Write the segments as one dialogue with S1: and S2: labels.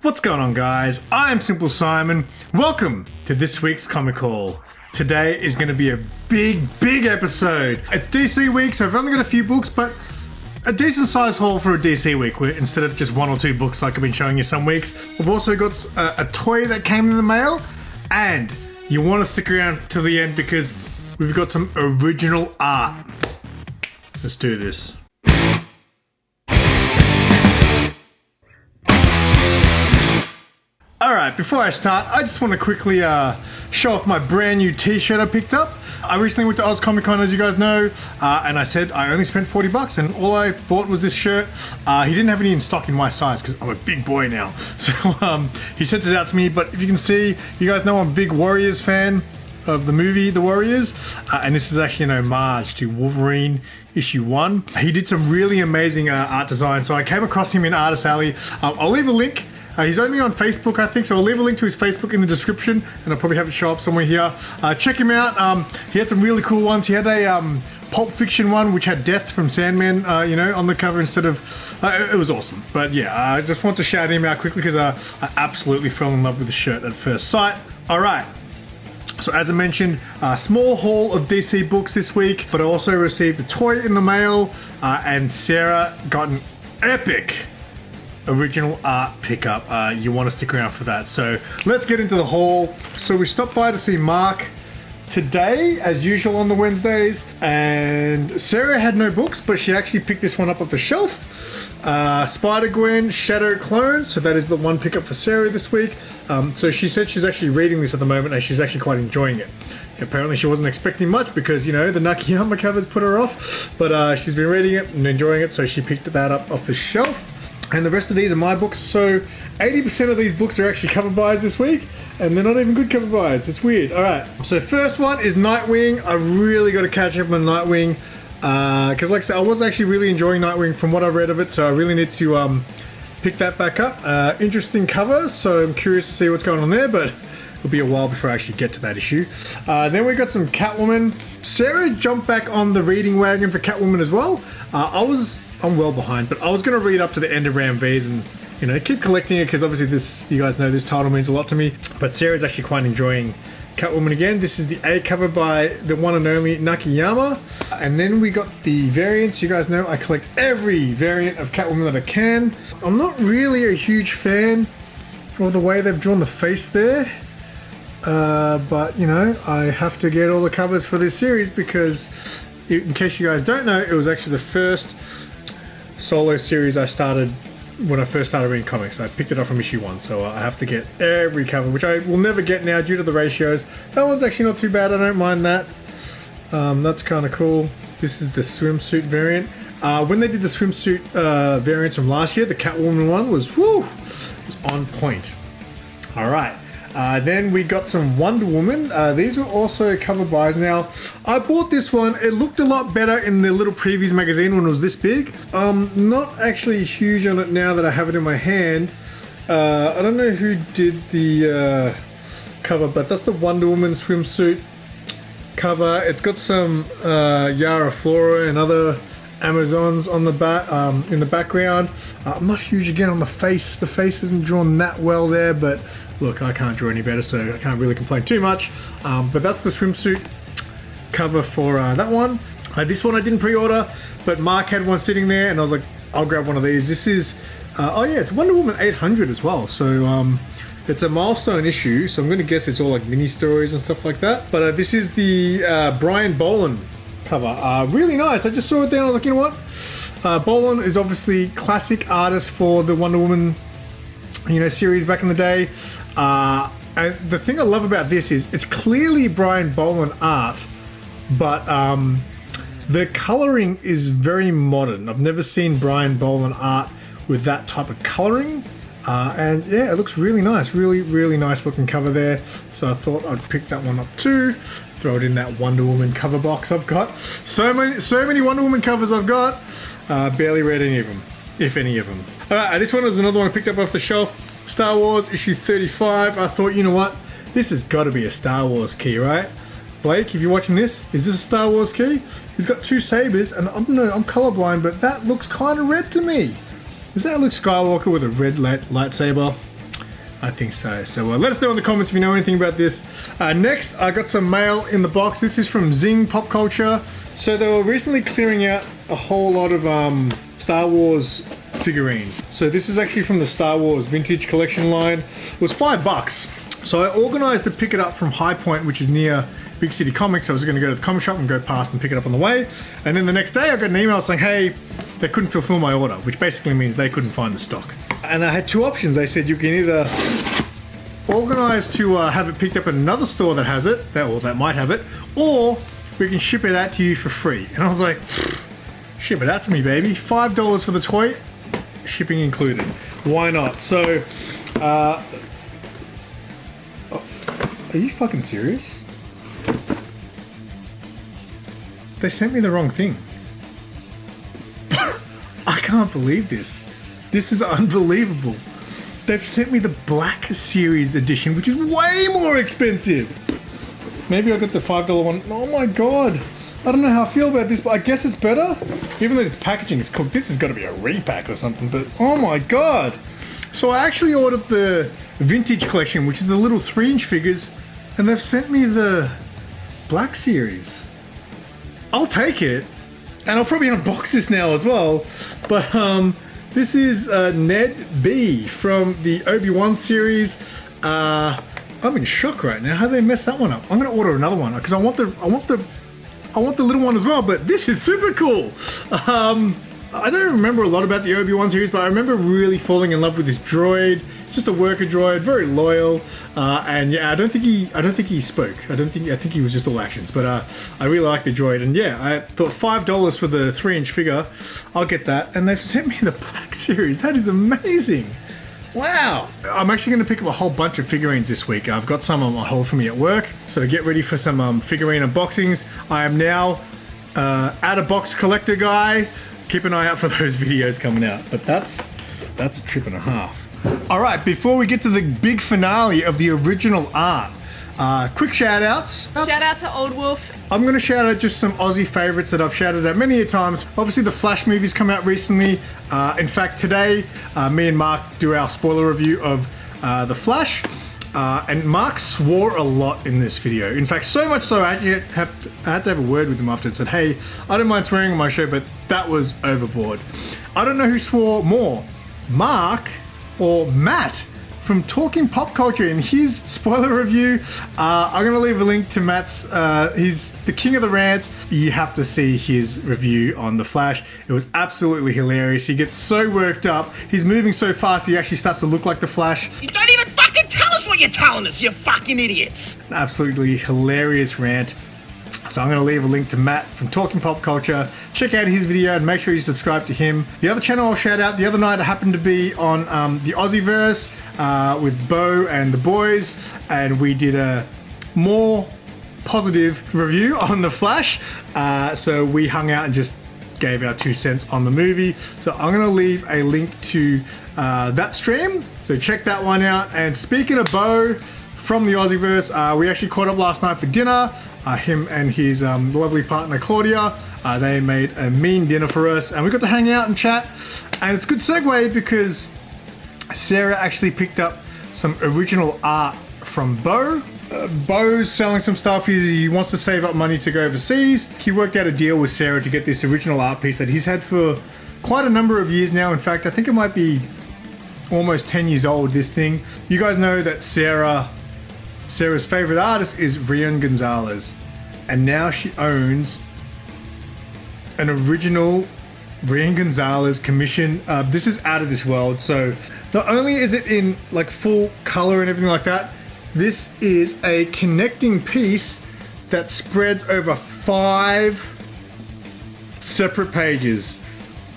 S1: What's going on, guys? I'm SimpleSimon. Welcome to this week's Comic Haul. Today is going to be a big episode. It's DC week, so I've only got a few books, but a decent size haul for a DC week instead of just one or two books like I've been showing you some weeks. We've also got a toy that came in the mail, and you want to stick around till the end because we've got some original art. Let's do this. Alright, before I start, I just want to quickly show off my brand new t-shirt I picked up. I recently went to Oz Comic Con, as you guys know, and I said I only spent 40 bucks and all I bought was this shirt. He didn't have any in stock in my size because I'm a big boy now. So he sent it out to me, but if you can see, you guys know I'm a big Warriors fan of the movie The Warriors, and this is actually an homage to Wolverine issue 1. He did some really amazing art design, so I came across him in Artist Alley. I'll leave a link. He's only on Facebook, I think, so I'll leave a link to his Facebook in the description, and I'll probably have it show up somewhere here. Check him out. He had some really cool ones. He had a Pulp Fiction one, which had Death from Sandman, on the cover instead of... it was awesome. But yeah, I just want to shout him out quickly because I absolutely fell in love with the shirt at first sight. All right. So as I mentioned, a small haul of DC books this week, but I also received a toy in the mail, and Sarah got an epic original art pickup. You want to stick around for that. So let's get into the haul. So we stopped by to see Mark today, as usual on the Wednesdays, and Sarah had no books, but she actually picked this one up off the shelf. Spider-Gwen Shadow Clones, so that is the one pickup for Sarah this week. So she said she's actually reading this at the moment and she's actually quite enjoying it. Apparently she wasn't expecting much because, the Nakayama covers put her off, but she's been reading it and enjoying it, so she picked that up off the shelf. And the rest of these are my books, so 80% of these books are actually cover buys this week, and they're not even good cover buys. It's weird. Alright, so first one is Nightwing. I really got to catch up on Nightwing, because like I said, I was actually really enjoying Nightwing from what I've read of it, so I really need to pick that back up. Interesting cover, so I'm curious to see what's going on there, but it'll be a while before I actually get to that issue. Then we got some Catwoman. Sarah jumped back on the reading wagon for Catwoman as well. I'm well behind, but I was going to read up to the end of Ram V's and keep collecting it because obviously you guys know this title means a lot to me. But Sarah's actually quite enjoying Catwoman again. This is the A cover by the one and only Nakayama. And then we got the variants. You guys know I collect every variant of Catwoman that I can. I'm not really a huge fan of the way they've drawn the face there. But I have to get all the covers for this series because, in case you guys don't know, it was actually the first solo series I started when I first started reading comics. I picked it up from issue 1, so I have to get every cover, which I will never get now due to the ratios. That one's actually not too bad, I don't mind that. That's kind of cool. This is the swimsuit variant. When they did the swimsuit variants from last year, the Catwoman one was on point. Alright. Then we got some Wonder Woman. These were also cover buys. Now, I bought this one. It looked a lot better in the little previews magazine when it was this big. Not actually huge on it now that I have it in my hand. I don't know who did the cover, but that's the Wonder Woman swimsuit cover. It's got some Yara Flora and other Amazons on the back, in the background. I'm not huge again on the face. The face isn't drawn that well there, but look, I can't draw any better, so I can't really complain too much. But that's the swimsuit cover for that one. This one I didn't pre-order, but Mark had one sitting there, and I was like, I'll grab one of these. This is, it's Wonder Woman 800 as well, so it's a milestone issue, so I'm going to guess it's all like mini stories and stuff like that. But this is the Brian Boland cover. Really nice. I just saw it there and I was like, you know what? Boland is obviously classic artist for the Wonder Woman series back in the day. And the thing I love about this is it's clearly Brian Boland art, but the coloring is very modern. I've never seen Brian Boland art with that type of coloring. And yeah, it looks really nice. Really nice looking cover there. So I thought I'd pick that one up too. Throw it in that Wonder Woman cover box I've got. So many Wonder Woman covers I've got. Barely read any of them, if any of them. Alright, this one was another one I picked up off the shelf. Star Wars issue 35. I thought, you know what? This has got to be a Star Wars key, right? Blake, if you're watching this, is this a Star Wars key? He's got two sabers, and I'm colorblind, but that looks kind of red to me. Is that Luke Skywalker with a red lightsaber? I think so. So let us know in the comments if you know anything about this. Next, I got some mail in the box. This is from Zing Pop Culture. So they were recently clearing out a whole lot of Star Wars figurines. So this is actually from the Star Wars Vintage Collection line. It was $5. So I organized to pick it up from High Point, which is near Big City Comics. I was going to go to the comic shop and go past and pick it up on the way. And then the next day I got an email saying, hey, they couldn't fulfill my order, which basically means they couldn't find the stock. And I had two options. They said you can either organize to have it picked up at another store that has it, or that might have it, or we can ship it out to you for free. And I was like, ship it out to me, baby. $5 for the toy, shipping included. Why not? So, are you fucking serious? They sent me the wrong thing. I can't believe this. This is unbelievable. They've sent me the Black Series edition, which is way more expensive. Maybe I got the $5 one. Oh my god. I don't know how I feel about this, but I guess it's better. Even though this packaging is cooked, this has got to be a repack or something, but oh my god. So I actually ordered the Vintage Collection, which is the little 3-inch figures, and they've sent me the Black Series. I'll take it, and I'll probably unbox this now as well, but this is Ned B from the Obi-Wan series. I'm in shock right now. How did they mess that one up? I'm gonna order another one because I want the little one as well. But this is super cool. I don't remember a lot about the Obi-Wan series, but I remember really falling in love with this droid. It's just a worker droid, very loyal, and yeah, I don't think he spoke. I think he was just all actions. But I really like the droid, and yeah, I thought $5 for the 3-inch figure. I'll get that, and they've sent me the Black Series. That is amazing. Wow. I'm actually going to pick up a whole bunch of figurines this week. I've got some on hold for me at work, so get ready for some figurine unboxings. I am now out of box collector guy. Keep an eye out for those videos coming out. But that's a trip and a half. All right, before we get to the big finale of the original art, quick shout outs.
S2: Shout out to Old Wolf.
S1: I'm going to shout out just some Aussie favorites that I've shouted out many a times. Obviously, the Flash movie's come out recently. In fact, today, me and Mark do our spoiler review of The Flash. And Mark swore a lot in this video. In fact, so much so I had to have a word with him after and said, hey, I don't mind swearing on my show, but that was overboard. I don't know who swore more, Mark or Matt from Talking Pop Culture in his spoiler review. I'm going to leave a link to Matt's, he's the king of the rants. You have to see his review on The Flash. It was absolutely hilarious. He gets so worked up. He's moving so fast he actually starts to look like The Flash.
S3: You don't even fucking tell us what you're telling us, you fucking idiots.
S1: An absolutely hilarious rant. So I'm going to leave a link to Matt from Talking Pop Culture. Check out his video and make sure you subscribe to him. The other channel I'll shout out, the other night I happened to be on the Aussieverse with Bo and the boys, and we did a more positive review on The Flash. So we hung out and just gave our 2 cents on the movie. So I'm going to leave a link to that stream. So check that one out. And speaking of Bo from the Aussieverse, we actually caught up last night for dinner. Him and his lovely partner Claudia, they made a mean dinner for us, and we got to hang out and chat. And it's a good segue because Sarah actually picked up some original art from Bo. Bo's selling some stuff. He wants to save up money to go overseas. He worked out a deal with Sarah to get this original art piece that he's had for quite a number of years now. In fact, I think it might be almost 10 years old, this thing. You guys know that Sarah's favorite artist is Rian Gonzales, and now she owns an original Rian Gonzales commission. This is out of this world. So not only is it in like full color and everything like that, this is a connecting piece that spreads over 5 separate pages.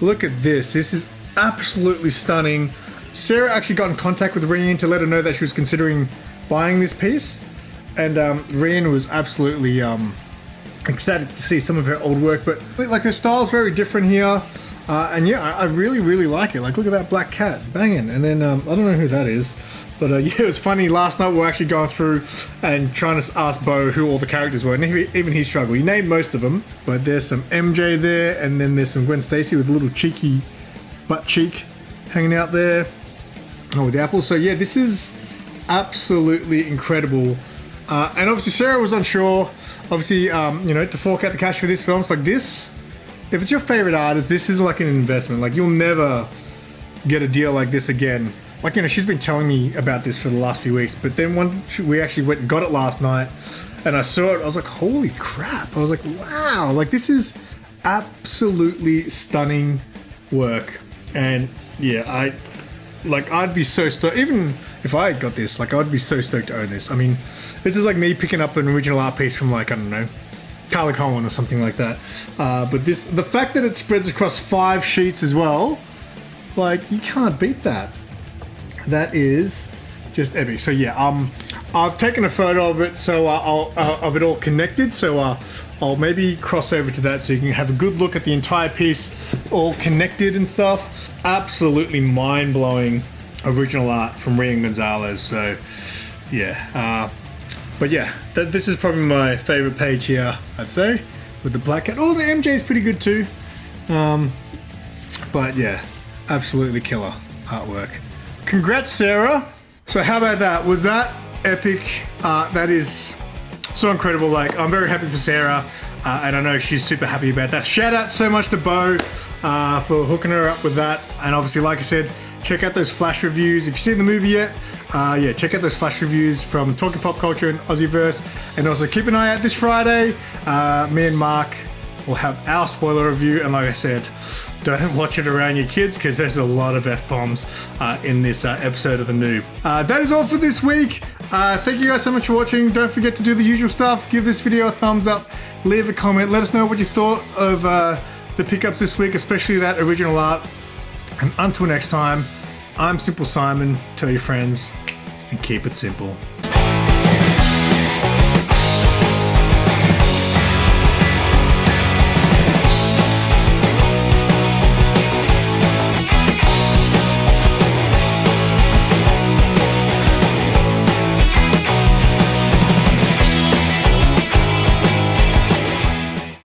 S1: Look at this. This is absolutely stunning. Sarah actually got in contact with Rian to let her know that she was considering buying this piece, and Rian was absolutely ecstatic to see some of her old work. But like, her style's very different here, and yeah, I really like it. Like, look at that black cat banging, and then I don't know who that is, but yeah, it was funny. Last night we were actually going through and trying to ask Bo who all the characters were, and even he struggled. He named most of them, but there's some MJ there, and then there's some Gwen Stacy with a little cheeky butt cheek hanging out there. Oh, with the apple. So yeah, this is absolutely incredible. And obviously Sarah was unsure, obviously, you know, to fork out the cash for this film. It's like this, if it's your favorite artist, this is like an investment. Like, you'll never get a deal like this again. Like, you know, she's been telling me about this for the last few weeks, but then when we actually went and got it last night and I saw it, I was like, holy crap. I was like, wow, like this is absolutely stunning work. And yeah, I'd be so stoked. Even if I got this, like, I'd be so stoked to own this. I mean, this is like me picking up an original art piece from, like, I don't know, Carla Cowan or something like that. But this, the fact that it spreads across 5 sheets as well, like, you can't beat that. That is just epic. So yeah, I've taken a photo of it, so of it all connected. So I'll maybe cross over to that so you can have a good look at the entire piece, all connected and stuff. Absolutely mind-blowing original art from Rian Gonzales. So yeah, but yeah, this is probably my favorite page here, I'd say, with the black cat. Oh, the MJ is pretty good too. But yeah, absolutely killer artwork. Congrats, Sarah. So how about that? Was that epic? That is so incredible. Like, I'm very happy for Sarah, and I know she's super happy about that. Shout out so much to Bo for hooking her up with that. And obviously, like I said, check out those flash reviews. If you've seen the movie yet, yeah, check out those flash reviews from Talking Pop Culture and Aussieverse. And also keep an eye out this Friday. Me and Mark will have our spoiler review. And like I said, don't watch it around your kids because there's a lot of F-bombs in this episode of The Noob. That is all for this week. Thank you guys so much for watching. Don't forget to do the usual stuff. Give this video a thumbs up. Leave a comment. Let us know what you thought of the pickups this week, especially that original art. And until next time, I'm SimpleSimon. Tell your friends and keep it simple.